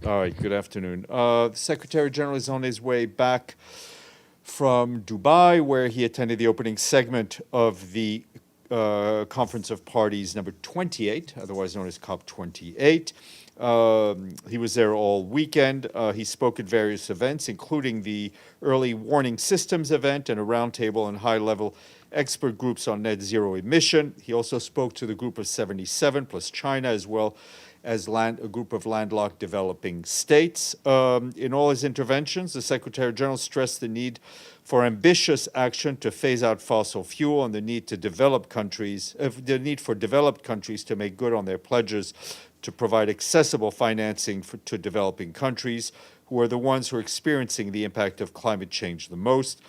All right, good afternoon. The Secretary General is on his way back from Dubai, where he attended the opening segment of the Conference of Parties number 28, otherwise known as COP28. He was there all weekend. He spoke at various events, including the Early Warning Systems event and a roundtable on high-level expert groups on net zero emission. He also spoke to the group of 77 plus China, as well as a group of landlocked developing states. In all his interventions, the Secretary General stressed the need for ambitious action to phase out fossil fuel and the need for developed countries to make good on their pledges to provide accessible financing to developing countries, who are the ones who are experiencing the impact of climate change the most.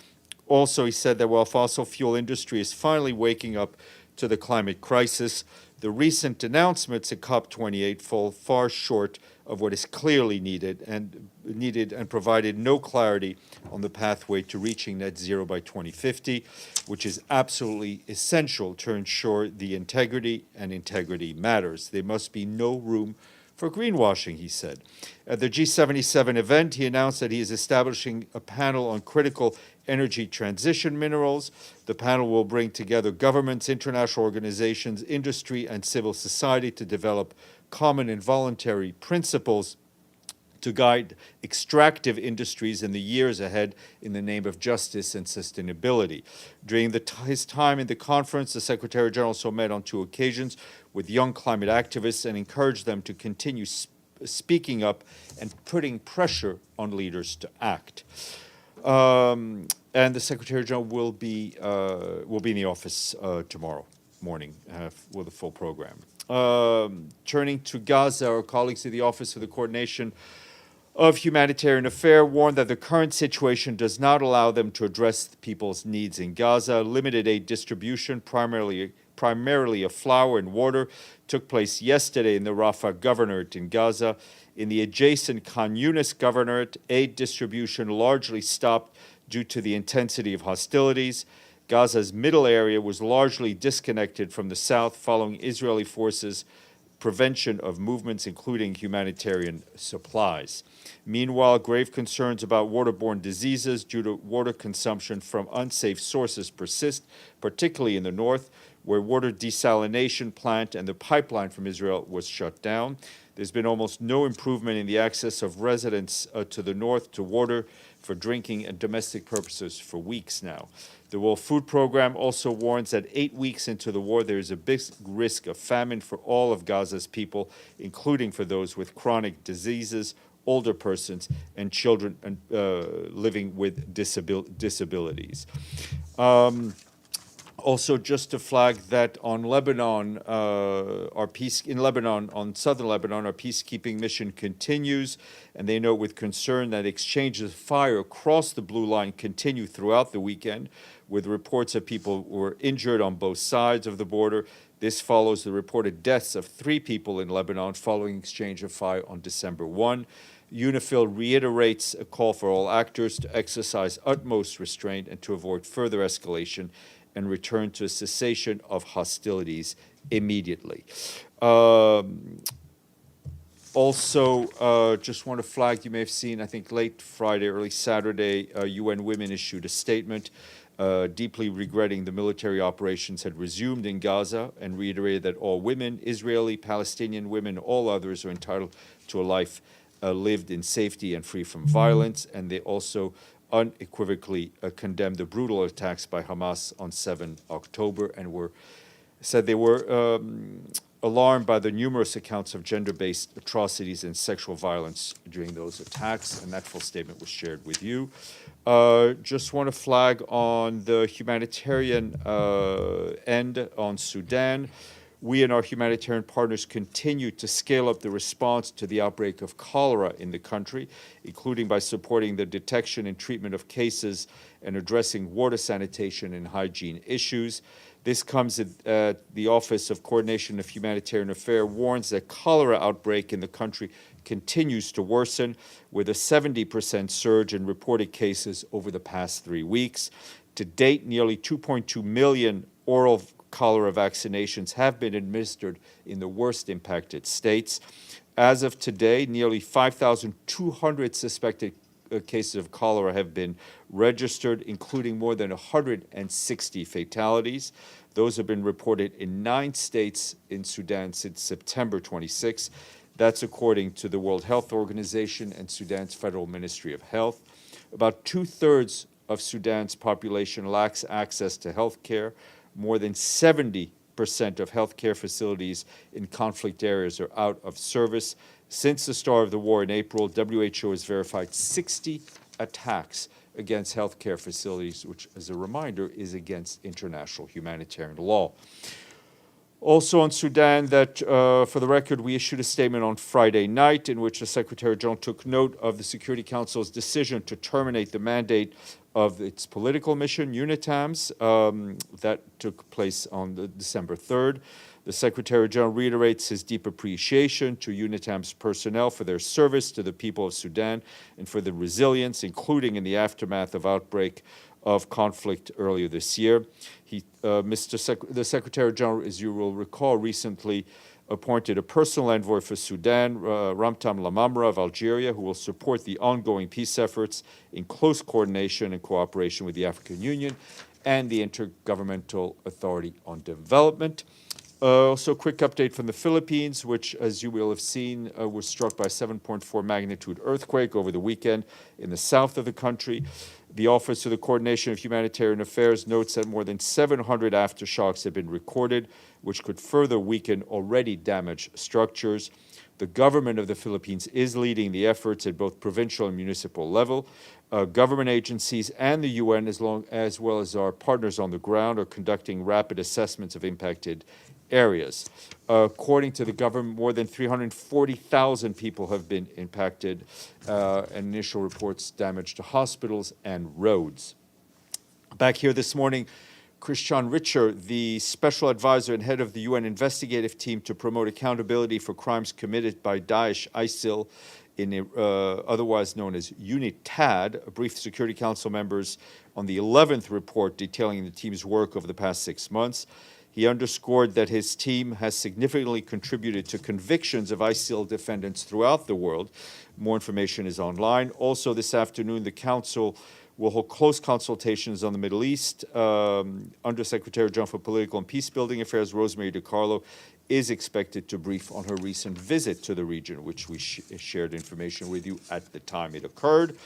Also, he said that while fossil fuel industry is finally waking up to the climate crisis, the recent announcements at COP28 fall far short of what is clearly needed and provided no clarity on the pathway to reaching net zero by 2050, which is absolutely essential to ensure the integrity, and integrity matters. There must be no room for greenwashing, he said. At the G77 event, he announced that he is establishing a panel on critical energy transition minerals. The panel will bring together governments, international organizations, industry, and civil society to develop common and voluntary principles to guide extractive industries in the years ahead in the name of justice and sustainability. During his time in the conference, the Secretary General also met on 2 occasions with young climate activists and encouraged them to continue speaking up and putting pressure on leaders to act. And the Secretary General will be in the office tomorrow morning with a full program. Turning to Gaza, our colleagues at the Office of the Coordination of Humanitarian Affairs warned that the current situation does not allow them to address people's needs in Gaza. Limited aid distribution, primarily of flour and water, took place yesterday in the Rafah governorate in Gaza. In the adjacent Khan Younis governorate, aid distribution largely stopped due to the intensity of hostilities. Gaza's middle area was largely disconnected from the south following Israeli forces' prevention of movements, including humanitarian supplies. Meanwhile, grave concerns about waterborne diseases due to water consumption from unsafe sources persist, particularly in the north, where water desalination plant and the pipeline from Israel was shut down. There's been almost no improvement in the access of residents to the north to water for drinking and domestic purposes for weeks now. The World Food Program also warns that 8 weeks into the war, there is a big risk of famine for all of Gaza's people, including for those with chronic diseases, older persons, and children living with disabilities. Also, just to flag that on Lebanon, on southern Lebanon, our peacekeeping mission continues, and they note with concern that exchanges of fire across the blue line continue throughout the weekend, with reports of people who were injured on both sides of the border. This follows the reported deaths of 3 people in Lebanon following exchange of fire on December 1. UNIFIL reiterates a call for all actors to exercise utmost restraint and to avoid further escalation and return to a cessation of hostilities immediately. Also, just want to flag, you may have seen, I think late Friday, early Saturday, UN Women issued a statement deeply regretting the military operations had resumed in Gaza and reiterated that all women, Israeli, Palestinian women, all others are entitled to a life lived in safety and free from violence. And they also unequivocally condemned the brutal attacks by Hamas on 7 October and said they were alarmed by the numerous accounts of gender-based atrocities and sexual violence during those attacks, and that full statement was shared with you. Just want to flag on the humanitarian end on Sudan. We and our humanitarian partners continue to scale up the response to the outbreak of cholera in the country, including by supporting the detection and treatment of cases and addressing water sanitation and hygiene issues. This comes at the Office of Coordination of Humanitarian Affairs warns that cholera outbreak in the country continues to worsen, with a 70% surge in reported cases over the past 3 weeks. To date, nearly 2.2 million oral cholera vaccinations have been administered in the worst impacted states. As of today, nearly 5,200 suspected cases of cholera have been registered, including more than 160 fatalities. Those have been reported in 9 states in Sudan since September 26. That's according to the World Health Organization and Sudan's Federal Ministry of Health. About 2/3 of Sudan's population lacks access to health care. More than 70% of healthcare facilities in conflict areas are out of service. Since the start of the war in April, WHO has verified 60 attacks against healthcare facilities, which, as a reminder, is against international humanitarian law. Also on Sudan, that for the record, we issued a statement on Friday night in which the Secretary General took note of the Security Council's decision to terminate the mandate of its political mission, UNITAMS, that took place on December 3rd. The Secretary General reiterates his deep appreciation to UNITAM's personnel for their service to the people of Sudan and for the resilience, including in the aftermath of outbreak of conflict earlier this year. The Secretary General, as you will recall, recently appointed a personal envoy for Sudan, Ramtam Lamamra of Algeria, who will support the ongoing peace efforts in close coordination and cooperation with the African Union and the Intergovernmental Authority on Development. Also, a quick update from the Philippines, which, as you will have seen, was struck by a 7.4 magnitude earthquake over the weekend in the south of the country. The Office of the Coordination of Humanitarian Affairs notes that more than 700 aftershocks have been recorded, which could further weaken already damaged structures. The government of the Philippines is leading the efforts at both provincial and municipal level. Government agencies and the UN, as well as our partners on the ground, are conducting rapid assessments of impacted areas. According to the government, more than 340,000 people have been impacted, and initial reports damage to hospitals and roads. Back here this morning, Christian Richer, the special advisor and head of the UN Investigative Team to promote accountability for crimes committed by Daesh, ISIL, otherwise known as UNITAD, briefed Security Council members on the 11th report detailing the team's work over the past 6 months. He underscored that his team has significantly contributed to convictions of ISIL defendants throughout the world. More information is online. Also, this afternoon, the Council will hold close consultations on the Middle East. Undersecretary General for Political and Peacebuilding Affairs, Rosemary DiCarlo, is expected to brief on her recent visit to the region, which we shared information with you at the time it occurred.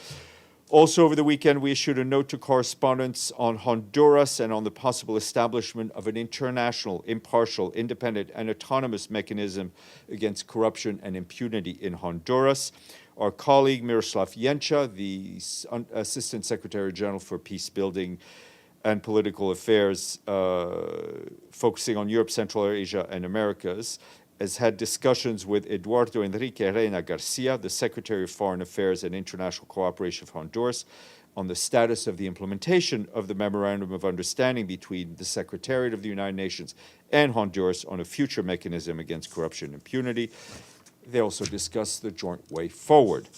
Also, over the weekend, we issued a note to correspondents on Honduras and on the possible establishment of an international, impartial, independent, and autonomous mechanism against corruption and impunity in Honduras. Our colleague Miroslav Jenča, the Assistant Secretary General for Peacebuilding and Political Affairs, focusing on Europe, Central Asia, and Americas, has had discussions with Eduardo Enrique Reina Garcia, the Secretary of Foreign Affairs and International Cooperation of Honduras, on the status of the implementation of the Memorandum of Understanding between the Secretariat of the United Nations and Honduras on a future mechanism against corruption and impunity. They also discussed the joint way forward.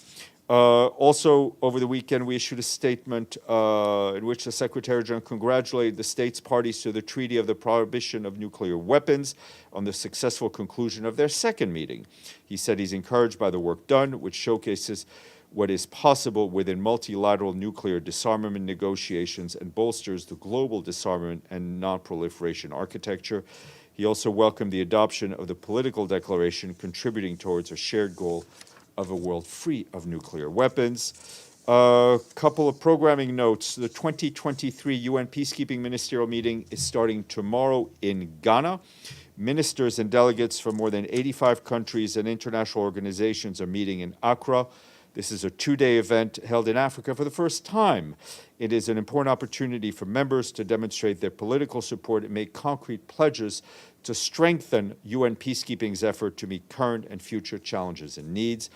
Also, over the weekend, we issued a statement in which the Secretary General congratulated the states parties to the Treaty of the Prohibition of Nuclear Weapons on the successful conclusion of their second meeting. He said he's encouraged by the work done, which showcases what is possible within multilateral nuclear disarmament negotiations and bolsters the global disarmament and non-proliferation architecture. He also welcomed the adoption of the political declaration contributing towards a shared goal of a world free of nuclear weapons. A couple of programming notes. The 2023 UN Peacekeeping Ministerial meeting is starting tomorrow in Ghana. Ministers and delegates from more than 85 countries and international organizations are meeting in Accra. This is a 2-day event held in Africa for the first time. It is an important opportunity for members to demonstrate their political support and make concrete pledges to strengthen UN peacekeeping's effort to meet current and future challenges and needs.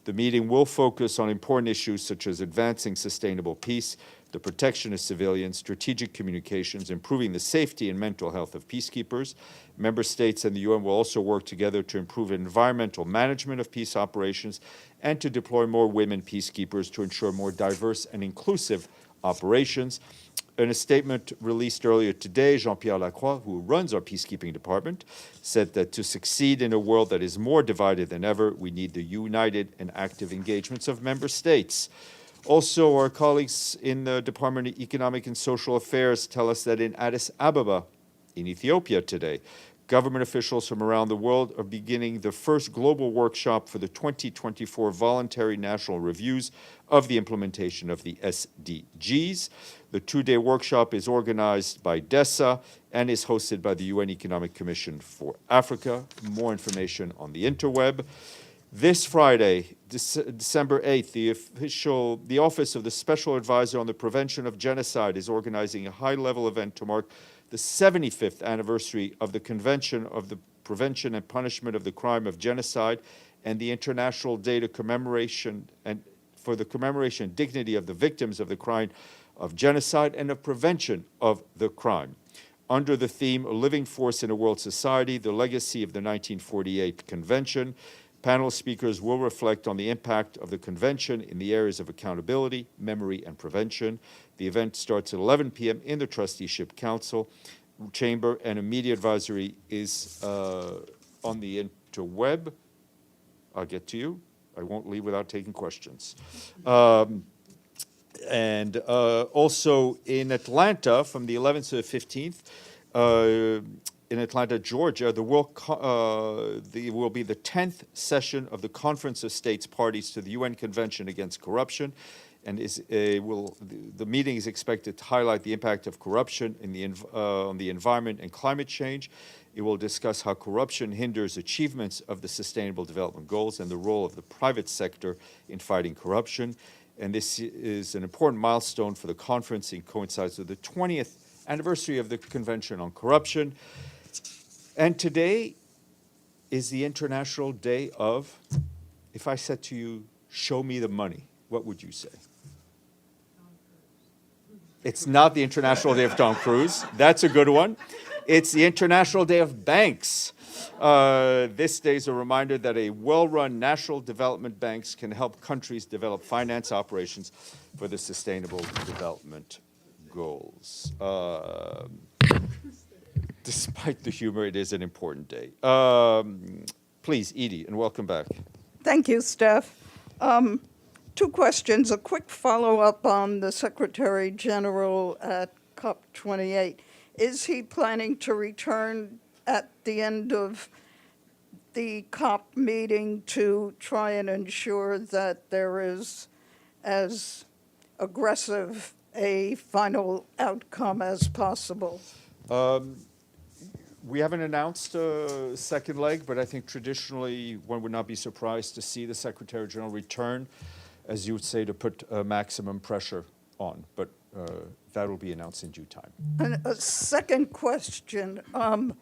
The meeting will focus on important issues such as advancing sustainable peace, the protection of civilians, strategic communications, improving the safety and mental health of peacekeepers. Member states and the UN will also work together to improve environmental management of peace operations and to deploy more women peacekeepers to ensure more diverse and inclusive operations. In a statement released earlier today, Jean-Pierre Lacroix, who runs our peacekeeping department, said that to succeed in a world that is more divided than ever, we need the united and active engagements of member states. Also, our colleagues in the Department of Economic and Social Affairs tell us that in Addis Ababa, in Ethiopia today, government officials from around the world are beginning the first global workshop for the 2024 voluntary national reviews of the implementation of the SDGs. The two-day workshop is organized by DESA and is hosted by the UN Economic Commission for Africa. More information on the interweb. This Friday, December 8th, the Office of the Special Advisor on the Prevention of Genocide is organizing a high-level event to mark the 75th anniversary of the Convention of the Prevention and Punishment of the Crime of Genocide and the International Day to commemoration and for the commemoration and dignity of the victims of the crime of genocide and of prevention of the crime. Under the theme, A Living Force in a World Society, the Legacy of the 1948 Convention, panel speakers will reflect on the impact of the convention in the areas of accountability, memory, and prevention. The event starts at 11 p.m. in the Trusteeship Council chamber, and a media advisory is on the interweb. I'll get to you. I won't leave without taking questions. And also in Atlanta, from the 11th to the 15th, in Atlanta, Georgia, there will be the 10th session of the Conference of States Parties to the UN Convention Against Corruption, and the meeting is expected to highlight the impact of corruption on the environment and climate change. It will discuss how corruption hinders achievements of the Sustainable Development Goals and the role of the private sector in fighting corruption. And this is an important milestone for the conference. It coincides with the 20th anniversary of the Convention on Corruption. And today is the International Day of, if I said to you, show me the money, what would you say? It's not the International Day of Tom Cruise. That's a good one. It's the International Day of Banks. This day is a reminder that a well-run national development banks can help countries develop finance operations for the Sustainable Development Goals. Despite the humor, it is an important day. Please, Edie, and welcome back. Thank you, Steph. Two questions. A quick follow-up on the Secretary General at COP28. Is he planning to return at the end of the COP meeting to try and ensure that there is as aggressive a final outcome as possible? We haven't announced a second leg, but I think traditionally one would not be surprised to see the Secretary General return, as you would say, to put maximum pressure on. But that will be announced in due time. And a second question on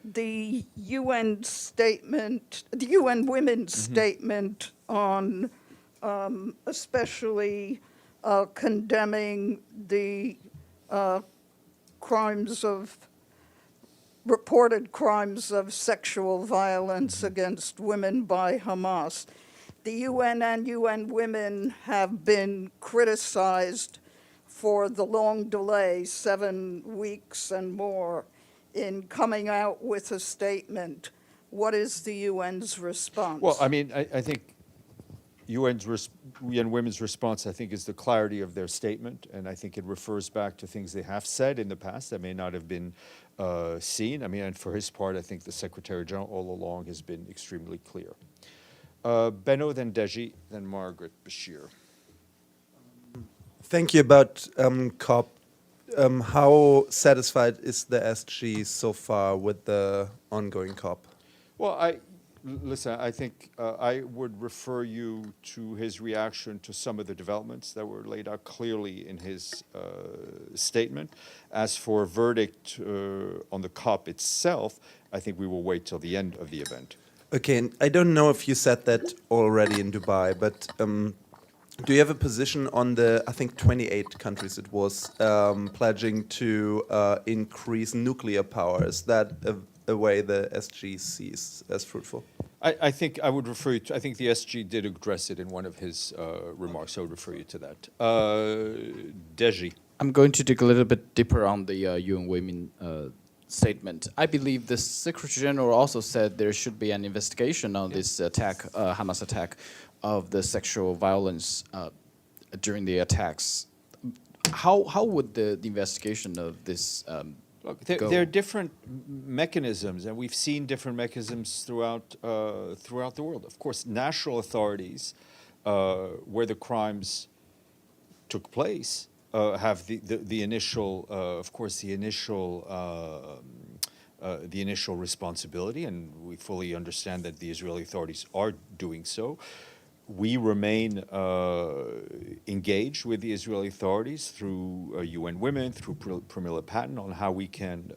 the UN statement, the UN Women's statement on especially condemning the reported crimes of sexual violence against women by Hamas. The UN and UN Women have been criticized for the long delay, 7 weeks and more, in coming out with a statement. What is the UN's response? Well, I mean, I think UN Women's response, I think, is the clarity of their statement, and I think it refers back to things they have said in the past that may not have been seen. I mean, and for his part, I think the Secretary General all along has been extremely clear. Benno, then Deji, then Margaret Bashir. Thank you. About COP. How satisfied is the SG so far with the ongoing COP? Well, listen, I think I would refer you to his reaction to some of the developments that were laid out clearly in his statement. As for a verdict on the COP itself, I think we will wait till the end of the event. Okay, and I don't know if you said that already in Dubai, but do you have a position on the, I think 28 countries it was, pledging to increase nuclear power? Is that a way the SG sees as fruitful? I think I would refer you to, I think the SG did address it in one of his remarks, so I would refer you to that. Deji. I'm going to dig a little bit deeper on the UN Women statement. I believe the Secretary General also said there should be an investigation on this attack, Hamas attack, of the sexual violence during the attacks. How would the investigation of this Look, go? there are different mechanisms, and we've seen different mechanisms throughout the world. Of course, national authorities, where the crimes took place, have the initial, of course, the initial responsibility, and we fully understand that the Israeli authorities are doing so. We remain engaged with the Israeli authorities through UN Women, through Pramila Patten, on how we can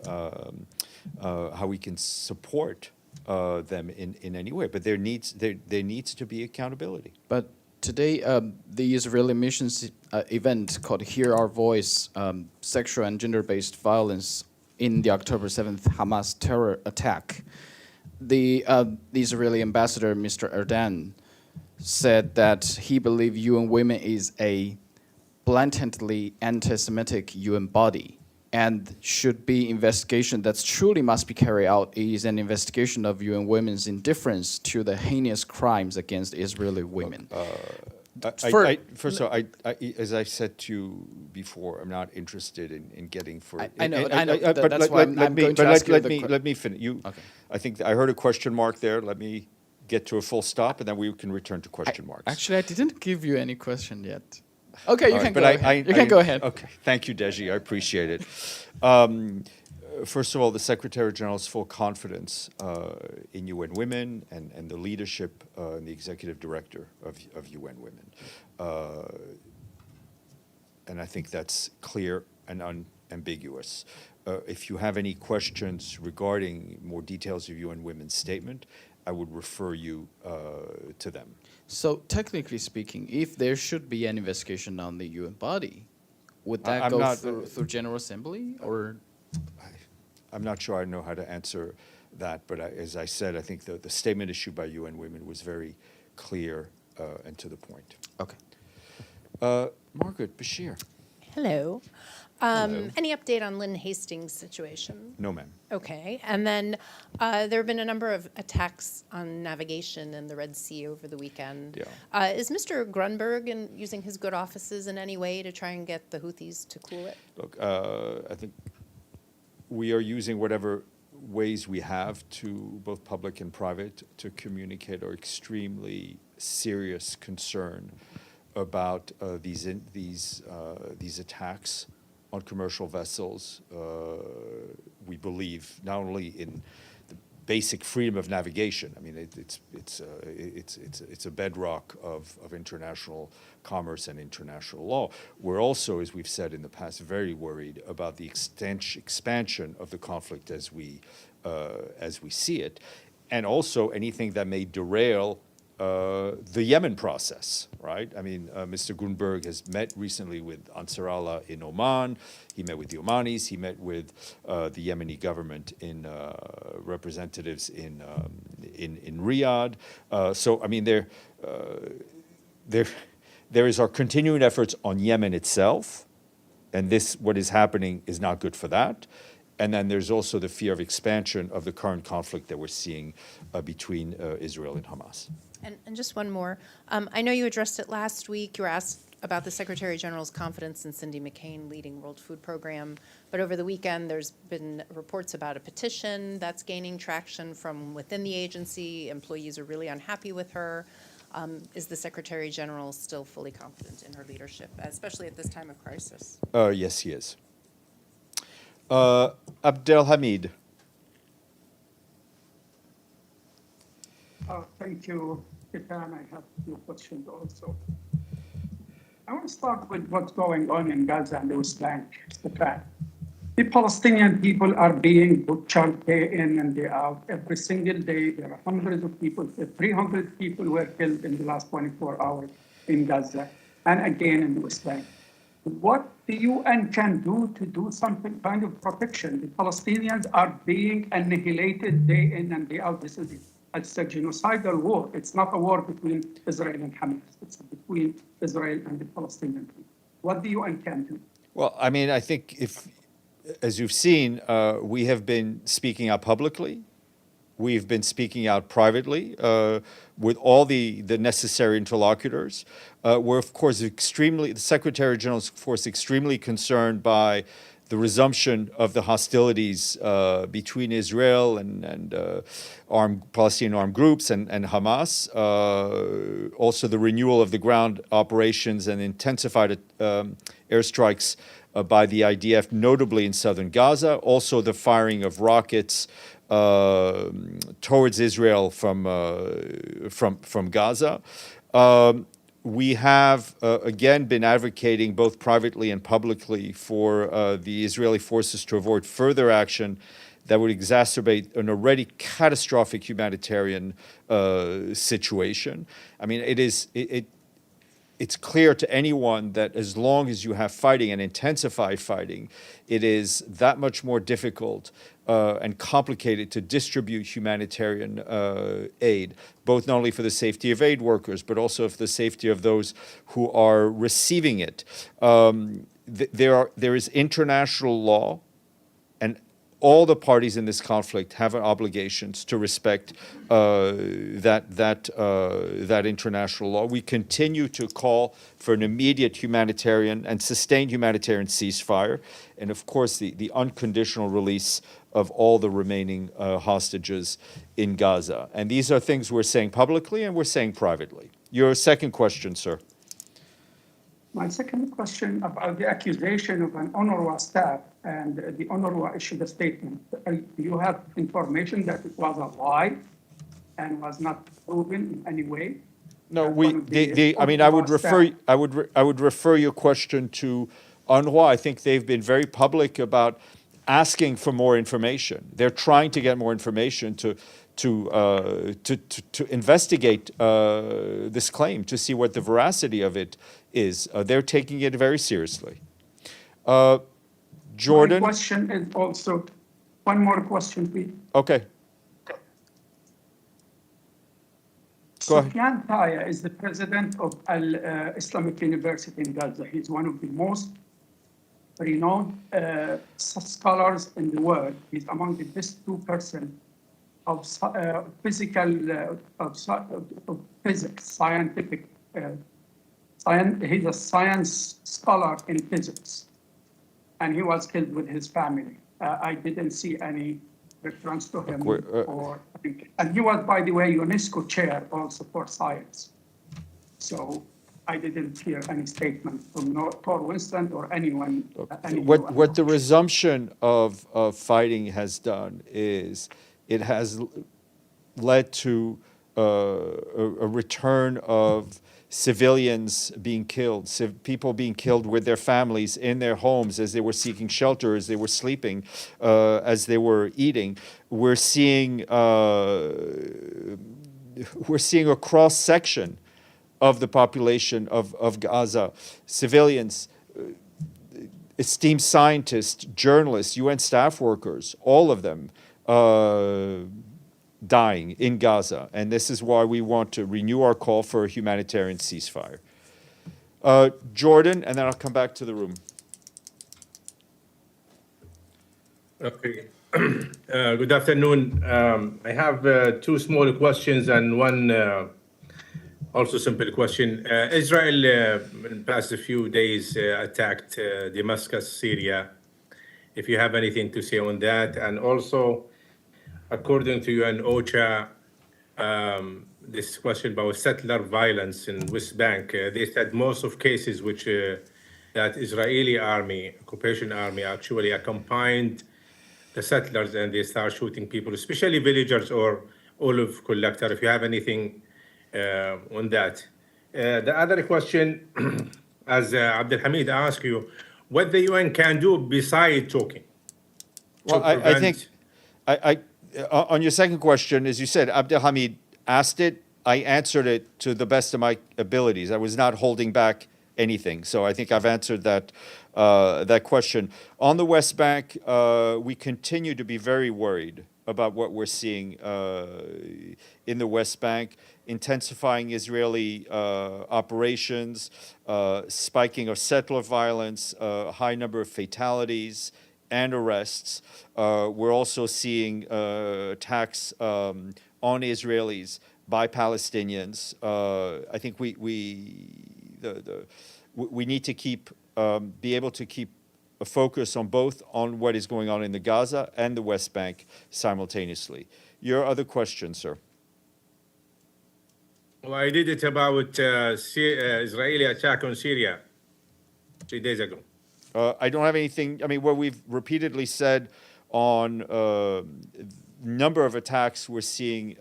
support them in any way. But there needs to be accountability. But today, the Israeli missions event called Hear Our Voice, Sexual and Gender-Based Violence in the October 7th Hamas terror attack, the Israeli Ambassador Mr Eran said that he believed UN Women is a blatantly anti-Semitic UN body, and should be investigation that truly must be carried out is an investigation of UN Women's indifference to the heinous crimes against Israeli women. First of all, as I said to you before, I'm not interested in getting for. I know. But That's why I'm going to ask you the let me finish. Okay. I think I heard a question mark there. Let me get to a full stop, and then we can return to question marks. Actually, I didn't give you any question yet. Okay, you All can right, go ahead. You can go ahead. Okay, thank you, Deji. I appreciate it. First of all, the Secretary General's full confidence in UN Women and the leadership and the Executive Director of UN Women. And I think that's clear and unambiguous. If you have any questions regarding more details of UN Women's statement, I would refer you to them. So technically speaking, if there should be an investigation on the UN body, would that I'm go not- through General Assembly or? I'm not sure I know how to answer that, but as I said, I think the statement issued by UN Women was very clear and to the point. Okay. Margaret Bashir. Hello. Hello. Any update on Lynn Hastings' situation? No, ma'am. Okay. And then there have been a number of attacks on navigation in the Red Sea over the weekend. Yeah. Is Mr. Grunberg using his good offices in any way to try and get the Houthis to cool it? Look, I think we are using whatever ways we have to, both public and private, to communicate our extremely serious concern about these attacks on commercial vessels. We believe not only in the basic freedom of navigation. I mean, it's a bedrock of international commerce and international law. We're also, as we've said in the past, very worried about the expansion of the conflict as we see it, and also anything that may derail the Yemen process, right? I mean, Mr. Grunberg has met recently with Ansar Allah in Oman. He met with the Omanis. He met with the Yemeni government in representatives in Riyadh. So, I mean, there is our continuing efforts on Yemen itself, and what is happening is not good for that. And then there's also the fear of expansion of the current conflict that we're seeing between Israel and Hamas. And just one more. I know you addressed it last week. You were asked about the Secretary General's confidence in Cindy McCain leading World Food Program. But over the weekend, there's been reports about a petition that's gaining traction from within the agency. Employees are really unhappy with her. Is the Secretary General still fully confident in her leadership, especially at this time of crisis? Yes, he is. Abdelhamid. Thank you, Stéphane. I have a few questions also. I want to start with what's going on in Gaza and the West Bank, Stéphane. The Palestinian people are being butchered day in and day out. Every single day, there are hundreds of people. 300 people were killed in the last 24 hours in Gaza, and again in the West Bank. What the UN can do to do something kind of protection? The Palestinians are being annihilated day in and day out. It's a genocidal war. It's not a war between Israel and Hamas. It's between Israel and the Palestinian people. What the UN can do? Well, I mean, I think if, as you've seen, we have been speaking out publicly. We've been speaking out privately with all the necessary interlocutors. We're, of course, the Secretary General is, of course, extremely concerned by the resumption of the hostilities between Israel and Palestinian armed groups and Hamas. Also, the renewal of the ground operations and intensified airstrikes by the IDF, notably in southern Gaza. Also, the firing of rockets towards Israel from Gaza. We have, again, been advocating both privately and publicly for the Israeli forces to avoid further action that would exacerbate an already catastrophic humanitarian situation. I mean, it's clear to anyone that as long as you have fighting and intensified fighting, it is that much more difficult and complicated to distribute humanitarian aid, both not only for the safety of aid workers, but also for the safety of those who are receiving it. There is international law, and all the parties in this conflict have obligations to respect that international law. We continue to call for an immediate humanitarian and sustained humanitarian ceasefire, and of course the unconditional release of all the remaining hostages in Gaza. And these are things we're saying publicly and we're saying privately. Your second question, sir. My second question about the accusation of an UNRWA staff, and the UNRWA issued a statement. Do you have information that it was a lie and was not proven in any way? No, I mean, I would refer your question to UNRWA. I think they've been very public about asking for more information. They're trying to get more information to investigate this claim, to see what the veracity of it is. They're taking it very seriously. Jordan? My question is also, one more question, please. Okay. Go ahead. Sufyan Taya is the president of Islamic University in Gaza. He's one of the most renowned scholars in the world. He's among the best 2% of physics, scientific. He's a science scholar in physics, and he was killed with his family. I didn't see any reference to him, and he was, by the way, UNESCO chair also for science. So I didn't hear any statement from Thor Winston or anyone. What the resumption of fighting has done is it has led to a return of civilians being killed, people being killed with their families in their homes as they were seeking shelter, as they were sleeping, as they were eating. We're seeing a cross section of the population of Gaza, civilians, esteemed scientists, journalists, UN staff workers, all of them dying in Gaza. And this is why we want to renew our call for a humanitarian ceasefire. Jordan, and then I'll come back to the room. Okay. Good afternoon. I have two small questions and one also simple question. Israel, in the past few days, attacked Damascus, Syria. If you have anything to say on that. And also, according to UN OCHA, this question about settler violence in West Bank, they said most of cases which that Israeli army, occupation army, actually accompanied the settlers and they start shooting people, especially villagers or olive collector. If you have anything on that. The other question, as Abdel Hamid asked you, what the UN can do beside talking? Well, I think on your second question, as you said, Abdel Hamid asked it. I answered it to the best of my abilities. I was not holding back anything. So I think I've answered that question. On the West Bank, we continue to be very worried about what we're seeing in the West Bank, intensifying Israeli operations, spiking of settler violence, a high number of fatalities and arrests. We're also seeing attacks on Israelis by Palestinians. I think we need to be able to keep a focus on both on what is going on in the Gaza and the West Bank simultaneously. Your other question, sir? Well, I did it about Israeli attack on Syria 3 days ago. I don't have anything. I mean, what we've repeatedly said on number of attacks we're seeing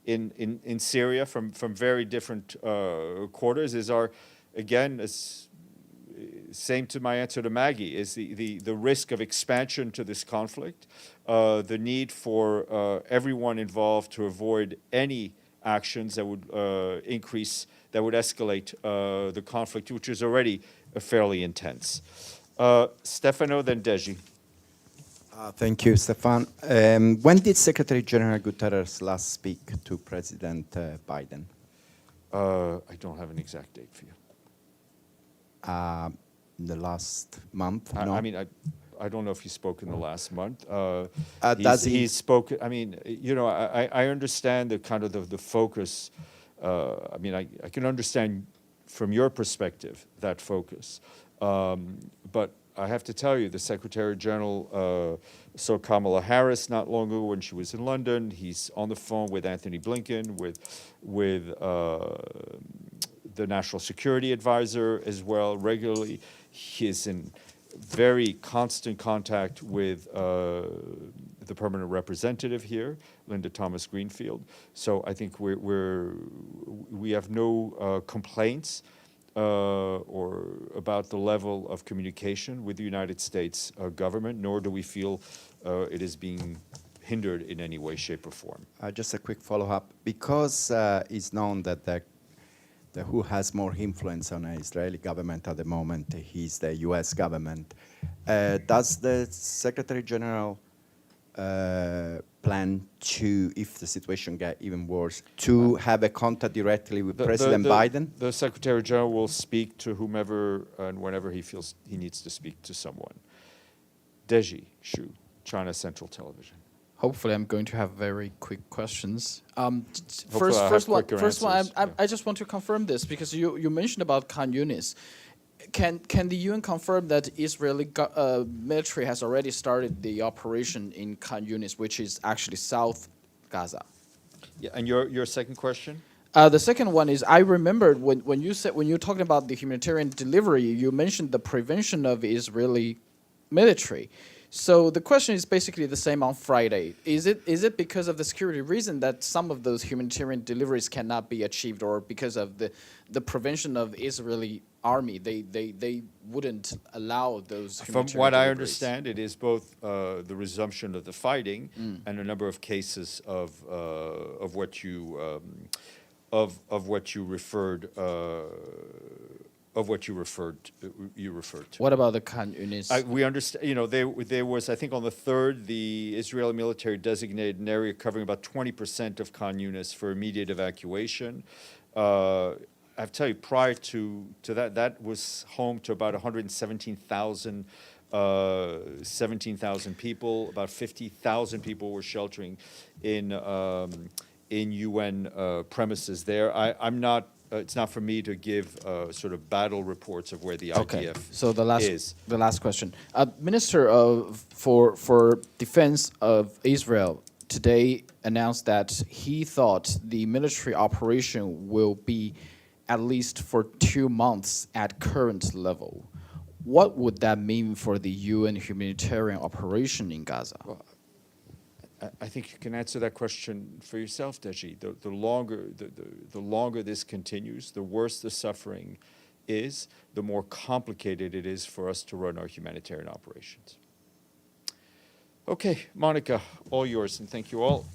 in Syria from very different quarters is same to my answer to Maggie, is the risk of expansion to this conflict, the need for everyone involved to avoid any actions that would escalate the conflict, which is already fairly intense. Stefano, then Deji. Thank you, Stéphane. When did Secretary General Guterres last speak to President Biden? I don't have an exact date for you. The last month? I No? mean, I don't know if he spoke in the last month. Does he? He spoke. I mean, you know, I understand the kind of the focus. I mean, I can understand from your perspective that focus, but I have to tell you, the Secretary General saw Kamala Harris not long ago when she was in London. He's on the phone with Anthony Blinken, with the National Security Advisor as well regularly. He is in very constant contact with the permanent representative here, Linda Thomas Greenfield. So I think we have no complaints or about the level of communication with the United States government, nor do we feel it is being hindered in any way, shape, or form. Just a quick follow-up. Because it's known that who has more influence on the Israeli government at the moment is the U.S. government, does the Secretary General plan to, if the situation gets even worse, to have a contact directly with President Biden? The Secretary General will speak to whomever and whenever he feels he needs to speak to someone. Deji Xu, China Central Television. Hopefully, I'm going to have very quick questions. I'll have First one, quicker I just want to confirm this because you mentioned about Khan Younis. Can the UN confirm that Israeli military has already started the operation in Khan Younis, which is actually South Gaza? Yeah, and your second question? The second one is, I remembered when you're talking about the humanitarian delivery, you mentioned the prevention of Israeli military. So the question is basically the same on Friday. Is it because of the security reason that some of those humanitarian deliveries cannot be achieved, or because of the prevention of Israeli army, they wouldn't allow those humanitarian From what I deliveries? understand, it is both the resumption of the fighting and a number of cases of what you referred to. What about the Khan Younis? We understand. You know, there was, I think, on the 3rd, the Israeli military designated an area covering about 20% of Khan Younis for immediate evacuation. I have to tell you, prior to that, that was home to about 117,000 people. About 50,000 people were sheltering in UN premises there. I'm not. It's not for me to give sort of battle reports of where the IDF So the last question, Minister for Defense of Israel today announced that he thought the military operation will be at least for 2 months at current level. What would that mean for the UN humanitarian operation in Gaza? Well, I think you can answer that question for yourself, Deji. The longer this continues, the worse the suffering is, the more complicated it is for us to run our humanitarian operations. Okay, Monica, all yours, and thank you all.